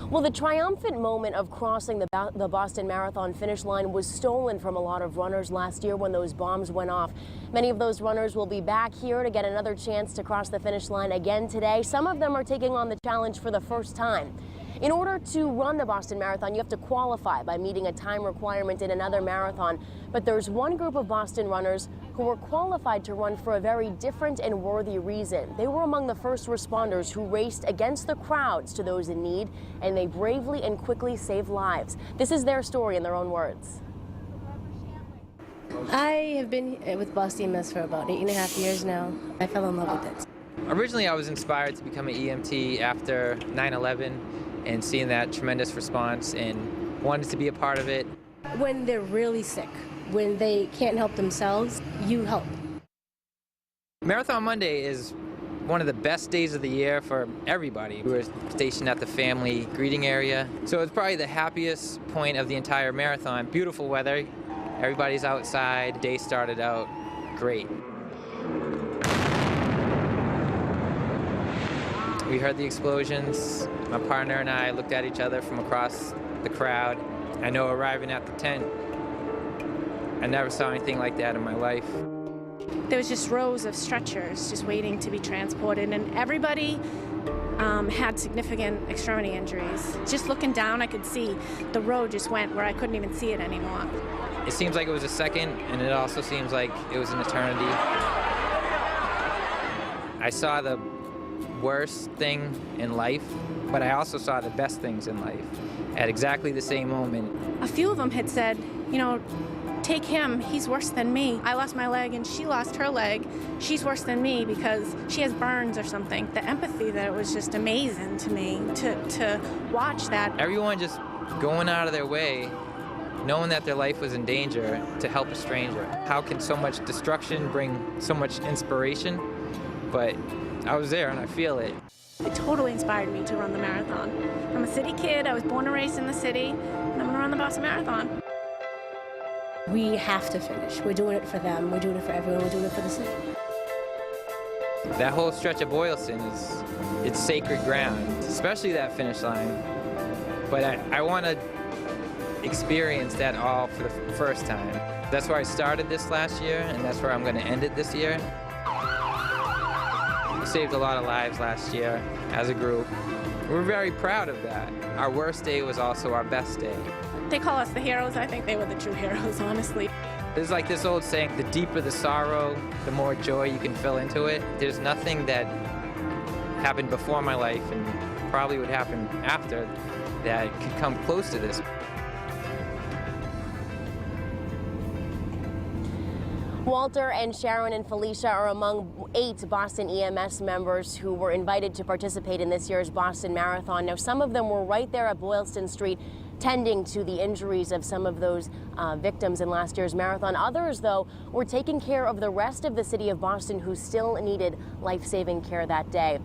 Well, the triumphant moment of crossing the Boston Marathon finish line was stolen from a lot of runners last year when those bombs went off. Many of those runners will be back here to get another chance to cross the finish line again today. Some of them are taking on the challenge for the first time. In order to run the Boston Marathon, you have to qualify by meeting a time requirement in another marathon. But there's one group of Boston runners who were qualified to run for a very different and worthy reason. They were among the first responders who raced against the crowds to those in need, and they bravely and quickly saved lives. This is their story in their own words. I have been with Boston EMS for about 8.5 years now. I fell in love with it. Originally, I was inspired to become an EMT after 9/11 and seeing that tremendous response and wanted to be a part of it. When they're really sick, when they can't help themselves, you help. Marathon Monday is one of the best days of the year for everybody. We were stationed at the family greeting area, so it's probably the happiest point of the entire marathon. Beautiful weather, everybody's outside, day started out great. We heard the explosions. My partner and I looked at each other from across the crowd. I know arriving at the tent, I never saw anything like that in my life. There was just rows of stretchers just waiting to be transported, and everybody had significant extremity injuries. Just looking down, I could see the road just went where I couldn't even see it anymore. It seems like it was a second, and it also seems like it was an eternity. I saw the worst thing in life, but I also saw the best things in life at exactly the same moment. A few of them had said, you know, take him, he's worse than me. I lost my leg and she lost her leg. She's worse than me because she has burns or something. The empathy there was just amazing to me to watch that. Everyone just going out of their way, knowing that their life was in danger to help a stranger. How can so much destruction bring so much inspiration? But I was there and I feel it. It totally inspired me to run the marathon. I'm a city kid, I was born and raised in the city, and I'm gonna run the Boston Marathon. We have to finish. We're doing it for them. We're doing it for everyone. We're doing it for the city. That whole stretch of Boylston it's sacred ground, especially that finish line. But I want to experience that all for the first time. That's where I started this last year, and that's where I'm going to end it this year. We saved a lot of lives last year as a group. We're very proud of that. Our worst day was also our best day. They call us the heroes. I think they were the true heroes, honestly. There's like this old saying, the deeper the sorrow, the more joy you can fill into it. There's nothing that happened before my life and probably would happen after that could come close to this. Walter and Sharon and Felicia are among 8 Boston EMS members who were invited to participate in this year's Boston Marathon. Now, some of them were right there at Boylston Street tending to the injuries of some of those victims in last year's marathon. Others, though, were taking care of the rest of the city of Boston who still needed life-saving care that day.